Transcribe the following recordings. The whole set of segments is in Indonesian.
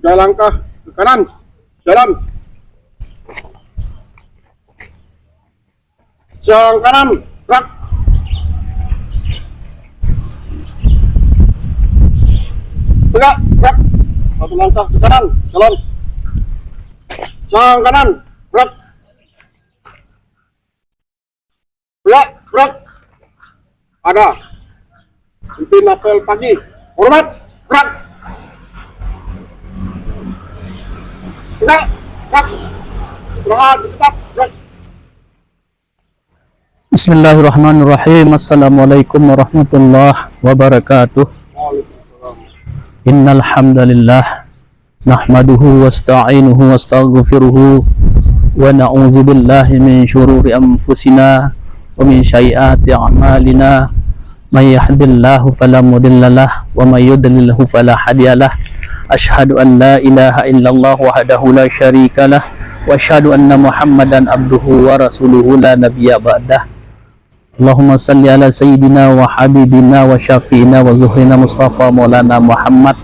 3 langkah ke kanan, jalan. Yang kanan, gerak. Tegak, gerak. 1 langkah ke kanan, jalan. Yang kanan, gerak. Gerak, gerak. Ada. Pimpin apel pagi. Hormat, gerak. Tegak, gerak. Istirahat, tetap, gerak. Bismillahirrahmanirrahim. Assalamualaikum warahmatullahi wabarakatuh. Innal hamdalillah nahmaduhu wasta'inuhu wastaghfiruhu wa na'udzu billahi min syururi anfusina wa min sayyiati a'malina. May yahdihillahu fala mudhillalah wa may yudlilhu fala hadiyalah. Asyhadu an la ilaha illallah wahdahu la syarikalah wa asyhadu anna Muhammadan abduhu wa rasuluhu la nabiyya ba'dah. Allahumma salli ala sayyidina wa habibina wa syafi'ina wa zuhrina Mustafa maulana Muhammad.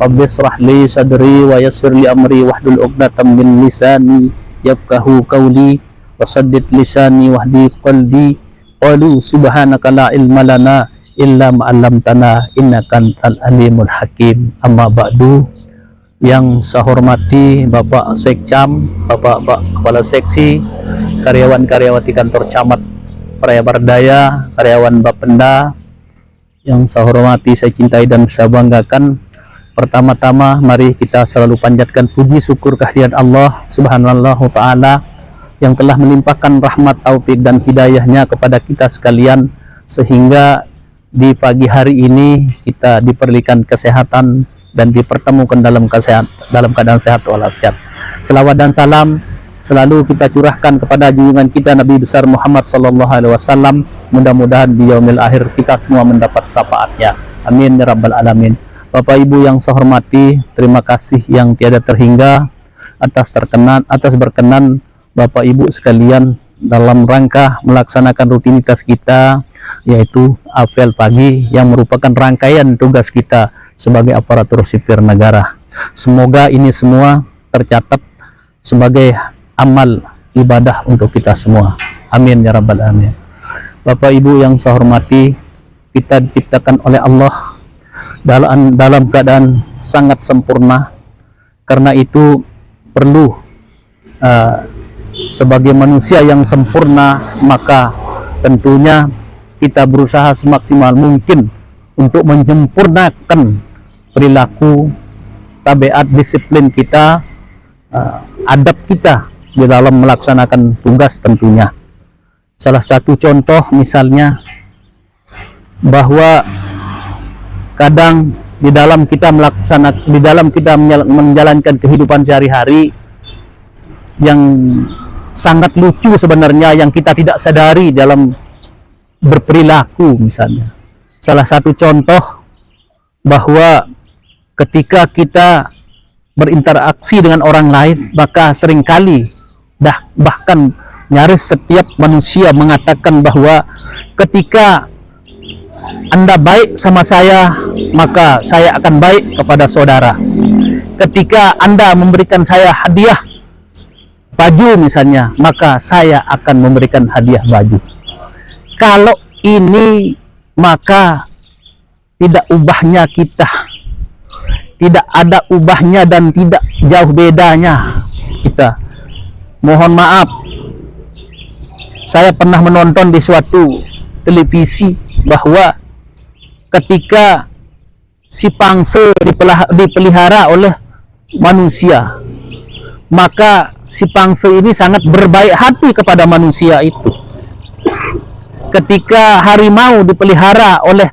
Rabbi shrah li sadri wa yassir li amri wahlul 'uqdatam min lisani yafqahu qawli wa saddid lisani wahdi qalbi. Qalu subhanaka la ilma lana illa ma 'allamtana innaka antal alimul hakim. Amma ba'du. Yang saya hormati Bapak Sekcam, Bapak Kepala Seksi, karyawan-karyawati kantor camat Praya Bardaya, karyawan Bapenda yang saya hormati, saya cintai dan saya banggakan. Pertama-tama mari kita selalu panjatkan puji syukur kehadirat Allah Subhanahu wa ta'ala yang telah melimpahkan rahmat, taufik dan hidayahnya kepada kita sekalian sehingga di pagi hari ini kita diberikan kesehatan dan dipertemukan dalam keadaan sehat walafiat. Selawat dan salam selalu kita curahkan kepada junjungan kita Nabi besar Muhammad sallallahu alaihi wasallam. Mudah-mudahan di yaumil akhir kita semua mendapat syafaatnya. Amin ya rabbal alamin. Bapak Ibu yang saya hormati, terima kasih yang tiada terhingga atas berkenan Bapak Ibu sekalian dalam rangka melaksanakan rutinitas kita, yaitu apel pagi yang merupakan rangkaian tugas kita sebagai aparatur sipil negara. Semoga ini semua tercatat sebagai amal ibadah untuk kita semua. Amin ya rabbal alamin. Bapak Ibu yang saya hormati, kita diciptakan oleh Allah dalam keadaan sangat sempurna. Karena itu perlu sebagai manusia yang sempurna, maka tentunya kita berusaha semaksimal mungkin untuk menyempurnakan perilaku, tabiat, disiplin kita, adab kita di dalam melaksanakan tugas tentunya. Salah satu contoh misalnya bahwa kadang di dalam kita menjalankan kehidupan sehari-hari yang sangat lucu sebenarnya yang kita tidak sadari dalam berperilaku. Misalnya salah satu contoh bahwa ketika kita berinteraksi dengan orang lain, maka seringkali bahkan nyaris setiap manusia mengatakan bahwa ketika Anda baik sama saya, maka saya akan baik kepada saudara. Ketika Anda memberikan saya hadiah baju misalnya, maka saya akan memberikan hadiah baju. Kalau ini maka tidak ubahnya kita, tidak ada ubahnya dan tidak jauh bedanya kita. Mohon maaf, saya pernah menonton di suatu televisi bahwa ketika si pangse dipelihara oleh manusia, maka si pangse ini sangat berbaik hati kepada manusia itu. Ketika harimau dipelihara oleh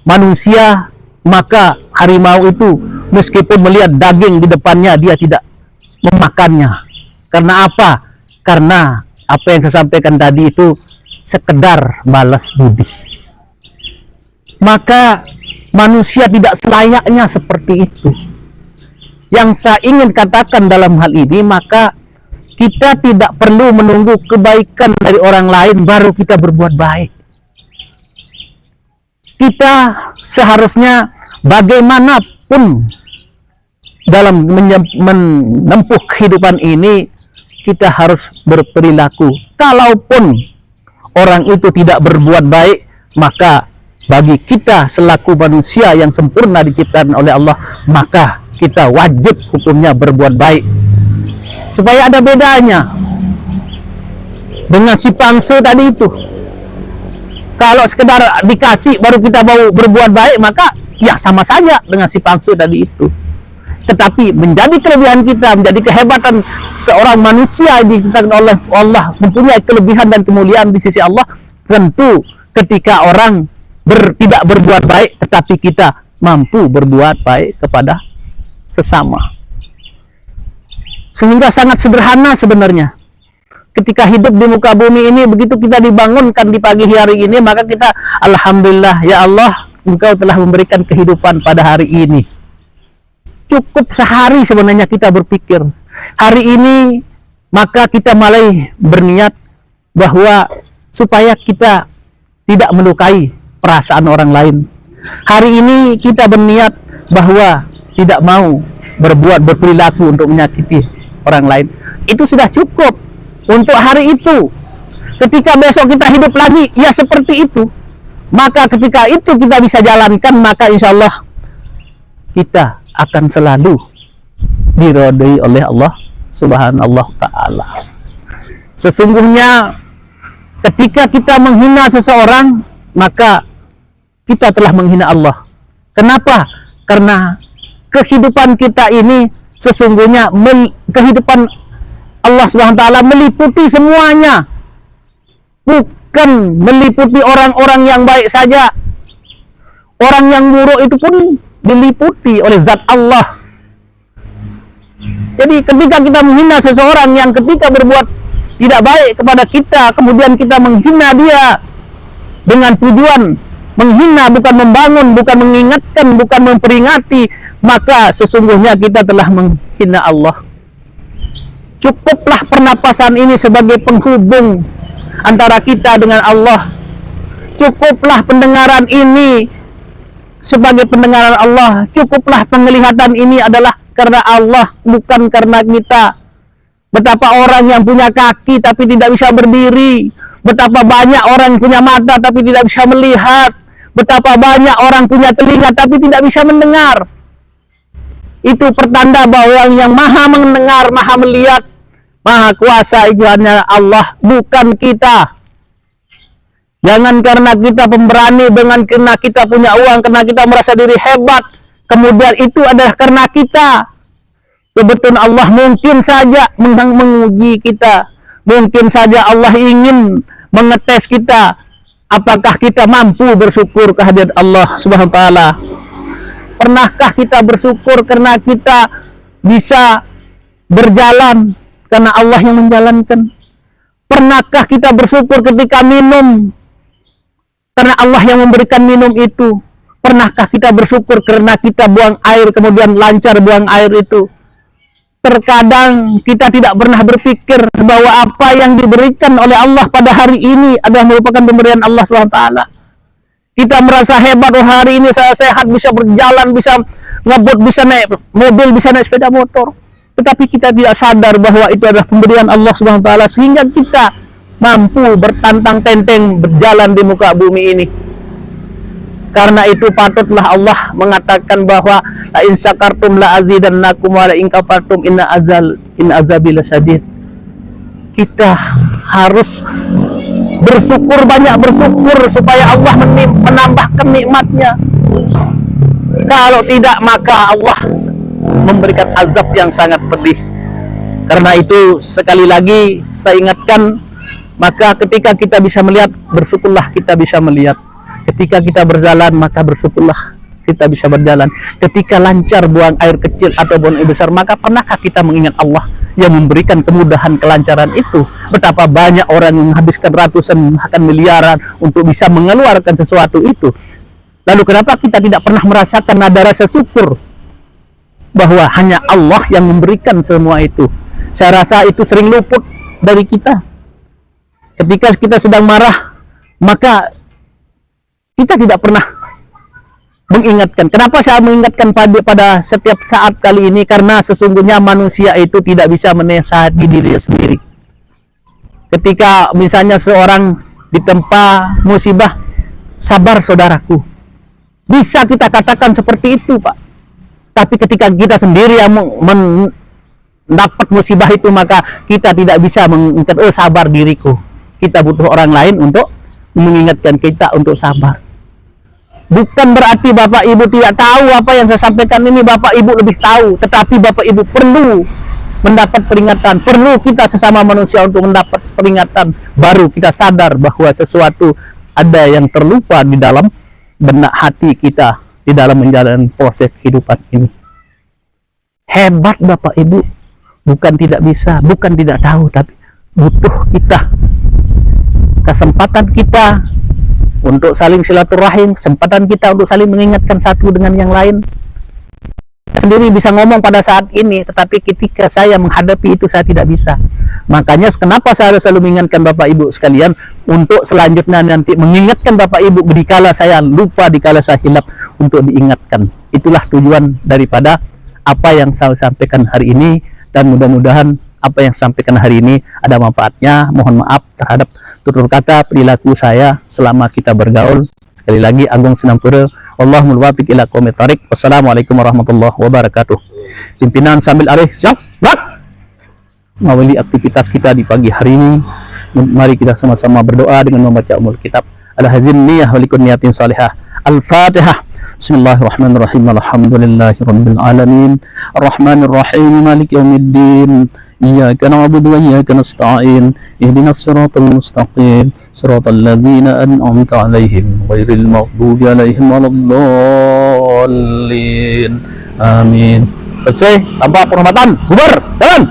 manusia, maka harimau itu meskipun melihat daging di depannya, dia tidak memakannya. Karena apa? Karena apa yang saya sampaikan tadi itu sekedar balas budi. Maka manusia tidak selayaknya seperti itu. Yang saya ingin katakan dalam hal ini, maka kita tidak perlu menunggu kebaikan dari orang lain baru kita berbuat baik. Kita seharusnya bagaimanapun dalam menempuh kehidupan ini kita harus berperilaku. Kalaupun orang itu tidak berbuat baik, maka bagi kita selaku manusia yang sempurna diciptakan oleh Allah, maka kita wajib hukumnya berbuat baik. Supaya ada bedanya dengan si pangse tadi itu. Kalau sekedar dikasih baru kita mau berbuat baik, maka ya sama saja dengan si pangse tadi itu. Tetapi menjadi kelebihan kita, menjadi kehebatan seorang manusia yang diciptakan oleh Allah, mempunyai kelebihan dan kemuliaan di sisi Allah, tentu ketika orang tidak berbuat baik, tetapi kita mampu berbuat baik kepada sesama. Sehingga sangat sederhana sebenarnya. Ketika hidup di muka bumi ini, begitu kita dibangunkan di pagi hari ini, maka kita alhamdulillah, ya Allah, Engkau telah memberikan kehidupan pada hari ini. Cukup sehari sebenarnya kita berpikir hari ini, maka kita mulai berniat bahwa supaya kita tidak melukai perasaan orang lain. Hari ini kita berniat bahwa tidak mau berperilaku untuk menyakiti orang lain. Itu sudah cukup untuk hari itu. Ketika besok kita hidup lagi, ya seperti itu. Maka ketika itu kita bisa jalankan, maka insya Allah kita akan selalu diridhai oleh Allah Subhanahu Ta'ala. Sesungguhnya ketika kita menghina seseorang, maka kita telah menghina Allah. Kenapa? Karena kehidupan kita ini sesungguhnya kehidupan Allah Subhanahu Ta'ala meliputi semuanya, bukan meliputi orang-orang yang baik saja. Orang yang buruk itu pun diliputi oleh zat Allah. Jadi ketika kita menghina seseorang yang ketika berbuat tidak baik kepada kita, kemudian kita menghina dia dengan tujuan menghina, bukan membangun, bukan mengingatkan, bukan memperingati, maka sesungguhnya kita telah menghina Allah. Cukuplah pernapasan ini sebagai penghubung antara kita dengan Allah. Cukuplah pendengaran ini sebagai pendengaran Allah. Cukuplah penglihatan ini adalah karena Allah, bukan karena kita. Betapa orang yang punya kaki tapi tidak bisa berdiri. Betapa banyak orang yang punya mata tapi tidak bisa melihat. Betapa banyak orang punya telinga tapi tidak bisa mendengar. Itu pertanda bahwa yang maha mendengar, maha melihat, maha kuasa itu hanya Allah, bukan kita. Jangan karena kita pemberani, dengan karena kita punya uang, karena kita merasa diri hebat, kemudian itu adalah karena kita. Kebetulan Allah mungkin saja menguji kita. Mungkin saja Allah ingin mengetes kita. Apakah kita mampu bersyukur kehadirat Allah Subhanahu wa Ta'ala? Pernahkah kita bersyukur karena kita bisa berjalan karena Allah yang menjalankan? Pernahkah kita bersyukur ketika minum karena Allah yang memberikan minum itu? Pernahkah kita bersyukur karena kita buang air kemudian lancar buang air itu? Terkadang kita tidak pernah berpikir bahwa apa yang diberikan oleh Allah pada hari ini adalah merupakan pemberian Allah SWT. Kita merasa hebat, oh hari ini saya sehat, bisa berjalan, bisa ngebut, bisa naik mobil, bisa naik sepeda motor. Tetapi kita tidak sadar bahwa itu adalah pemberian Allah SWT, sehingga kita mampu bertantang-tenteng berjalan di muka bumi ini. Karena itu patutlah Allah mengatakan bahwa la in syakartum la azidannakum wa la in kafartum in azabi lasyadid. Kita harus bersyukur, banyak bersyukur supaya Allah menambahkan nikmatnya. Kalau tidak maka Allah memberikan azab yang sangat pedih. Karena itu sekali lagi saya ingatkan, maka ketika kita bisa melihat, bersyukurlah kita bisa melihat. Ketika kita berjalan, maka bersyukurlah kita bisa berjalan. Ketika lancar buang air kecil atau buang air besar, maka pernahkah kita mengingat Allah yang memberikan kemudahan kelancaran itu? Betapa banyak orang yang menghabiskan ratusan bahkan miliaran untuk bisa mengeluarkan sesuatu itu. Lalu kenapa kita tidak pernah merasakan ada rasa syukur bahwa hanya Allah yang memberikan semua itu? Saya rasa itu sering luput dari kita. Ketika kita sedang marah, maka kita tidak pernah mengingatkan. Kenapa saya mengingatkan pada setiap saat kali ini? Karena sesungguhnya manusia itu tidak bisa menasihati dirinya sendiri. Ketika misalnya seorang ditempa musibah, sabar saudaraku. Bisa kita katakan seperti itu, Pak. Tapi ketika kita sendiri yang mendapat musibah itu, maka kita tidak bisa mengingatkan, oh sabar diriku. Kita butuh orang lain untuk mengingatkan kita untuk sabar. Bukan berarti Bapak Ibu tidak tahu apa yang saya sampaikan ini, Bapak Ibu lebih tahu. Tetapi Bapak Ibu perlu mendapat peringatan, perlu kita sesama manusia untuk mendapat peringatan, baru kita sadar bahwa sesuatu ada yang terlupa di dalam benak hati kita di dalam menjalani proses kehidupan ini. Hebat Bapak Ibu, bukan tidak bisa, bukan tidak tahu, tapi butuh kita, kesempatan kita untuk saling silaturahim, kesempatan kita untuk saling mengingatkan satu dengan yang lain. Sendiri bisa ngomong pada saat ini, tetapi ketika saya menghadapi itu saya tidak bisa. Makanya kenapa saya harus selalu mengingatkan Bapak Ibu sekalian untuk selanjutnya nanti mengingatkan Bapak Ibu dikala saya lupa, dikala saya hilap, untuk diingatkan. Itulah tujuan daripada apa yang saya sampaikan hari ini, dan mudah-mudahan apa yang saya sampaikan hari ini ada manfaatnya. Mohon maaf terhadap tutur kata perilaku saya selama kita bergaul. Sekali lagi, Agung Sinampura, Allahumma muwaffiq ila aqwamit thariq. Wassalamualaikum warahmatullahi wabarakatuh. Pimpinan sambil alih siap, mengawali aktivitas kita di pagi hari ini. Mari kita sama-sama berdoa dengan membaca umul kitab. Al-hazin niyah walikun niyatin salihah. Al-Fatihah. Bismillahirrahmanirrahim. Alhamdulillahi rabbil alamin. Ar-Rahmanir-Rahim. Maliki yaumiddin. Iyyaka na'budu wa iyyaka nasta'in. Ihdinas siratal mustaqim. Siratal ladzina an'amta 'alaihim ghairil maghdubi 'alaihim waladdallin. Amin. Selesai tanpa penghormatan. Bubar. Jalan.